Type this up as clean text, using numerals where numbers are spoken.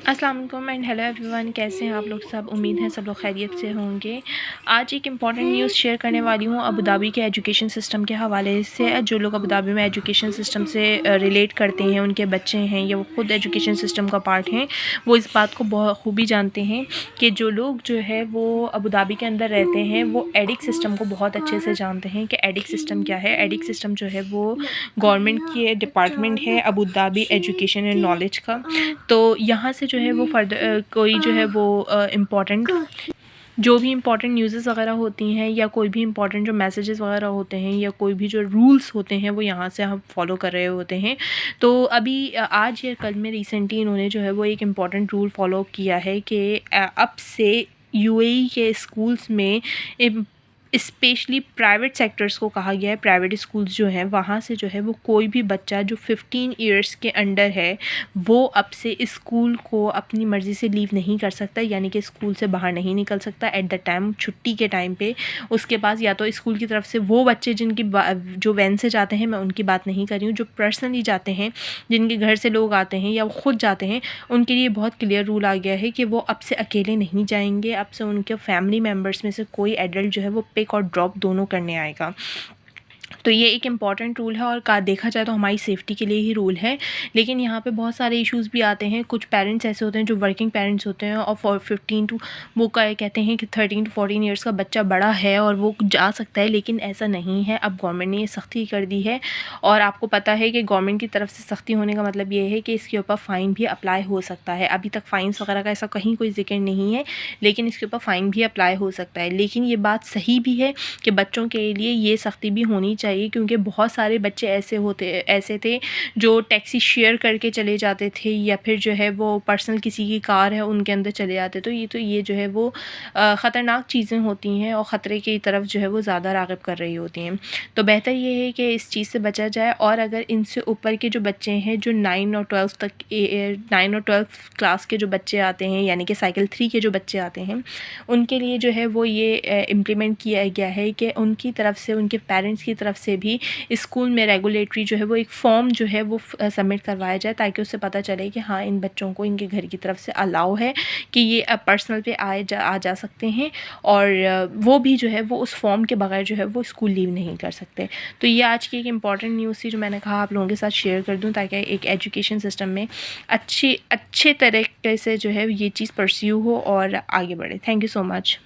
अस्सलाम वालेकुम and hello everyone, कैसे हैं आप लोग सब। उम्मीद है सब लोग खैरियत से होंगे। आज एक इम्पॉर्टेंट न्यूज़ शेयर करने वाली हूँ अबू धाबी के एजुकेशन सिस्टम के हवाले से। जो लोग अबू धाबी में एजुकेशन सिस्टम से रिलेट करते हैं, उनके बच्चे हैं या वो ख़ुद एजुकेशन सिस्टम का पार्ट हैं, वो इस बात को बहुत खूबी जानते हैं कि जो लोग जो है वो अबू धाबी के अंदर रहते हैं वो एडिक सिस्टम को बहुत अच्छे से जानते हैं कि एडिक सिस्टम क्या है। एडिक सिस्टम जो है वो गवर्नमेंट की डिपार्टमेंट है Abu Dhabi education and knowledge का। तो यहाँ से जो है वो फर्दर कोई जो है वो इम्पॉर्टेंट जो भी इंपॉर्टेंट न्यूज़ वगैरह होती हैं या कोई भी इंपॉर्टेंट जो मैसेजेस वगैरह होते हैं या कोई भी जो रूल्स होते हैं वो यहाँ से हम फॉलो कर रहे होते हैं। तो अभी आज या कल में रिसेंटली इन्होंने जो है वो एक इम्पॉर्टेंट रूल फॉलो किया है कि अब से यूएई के स्कूल्स में स्पेशली प्राइवेट सेक्टर्स को कहा गया है, प्राइवेट स्कूल्स जो हैं वहाँ से जो है वो कोई भी बच्चा जो 15 इयर्स के अंडर है वो अब से स्कूल को अपनी मर्ज़ी से लीव नहीं कर सकता, यानी कि स्कूल से बाहर नहीं निकल सकता एट द टाइम छुट्टी के टाइम पे। उसके पास या तो स्कूल की तरफ से वो बच्चे जिनकी जो वैन से जाते हैं, मैं उनकी बात नहीं कर रही हूँ, जो पर्सनली जाते हैं, जिनके घर से लोग आते हैं या वो ख़ुद जाते हैं, उनके लिए बहुत क्लियर रूल आ गया है कि वो अब से अकेले नहीं जाएंगे। अब से उनके फैमिली मेम्बर्स में से कोई एडल्ट जो है वो पिक और ड्रॉप दोनों करने आएगा। तो ये एक इम्पॉर्टेंट रूल है और देखा जाए तो हमारी सेफ़्टी के लिए ही रूल है। लेकिन यहाँ पे बहुत सारे इश्यूज़ भी आते हैं। कुछ पेरेंट्स ऐसे होते हैं जो वर्किंग पेरेंट्स होते हैं और फॉर 15 टू वो कहते हैं कि 13 टू 14 इयर्स का बच्चा बड़ा है और वो जा सकता है, लेकिन ऐसा नहीं है। अब गवर्नमेंट ने ये सख्ती कर दी है और आपको पता है कि गवर्नमेंट की तरफ से सख्ती होने का मतलब ये है कि इसके ऊपर फ़ाइन भी अप्लाई हो सकता है। अभी तक फ़ाइन्स वगैरह का ऐसा कहीं कोई ज़िक्र नहीं है, लेकिन इसके ऊपर फ़ाइन भी अप्लाई हो सकता है। लेकिन ये बात सही भी है कि बच्चों के लिए ये सख्ती भी होनी चाहिए, क्योंकि बहुत सारे बच्चे ऐसे थे जो टैक्सी शेयर करके चले जाते थे या फिर जो है वो पर्सनल किसी की कार है उनके अंदर चले जाते। तो ये जो है वो ख़तरनाक चीज़ें होती हैं और ख़तरे की तरफ जो है वो ज़्यादा राग़िब कर रही होती हैं। तो बेहतर ये है कि इस चीज़ से बचा जाए। और अगर इनसे ऊपर के जो बच्चे हैं, जो 9 और 12 तक 9 और 12 क्लास के जो बच्चे आते हैं, यानी कि साइकिल 3 के जो बच्चे आते हैं, उनके लिए जो है वो ये इम्प्लीमेंट किया गया है कि उनकी तरफ से, उनके पेरेंट्स की तरफ से भी स्कूल में रेगुलेटरी जो है वो एक फॉर्म जो है वो सबमिट करवाया जाए, ताकि उससे पता चले कि हाँ, इन बच्चों को इनके घर की तरफ से अलाउ है कि ये पर्सनल पे आ जा सकते हैं और वो भी जो है वो उस फॉर्म के बगैर जो है वो स्कूल लीव नहीं कर सकते। तो ये आज की एक इम्पॉर्टेंट न्यूज़ थी जो मैंने कहा आप लोगों के साथ शेयर कर दूँ, ताकि एक एजुकेशन सिस्टम में अच्छे तरीके से जो है ये चीज़ परस्यू हो और आगे बढ़े। Thank you so much.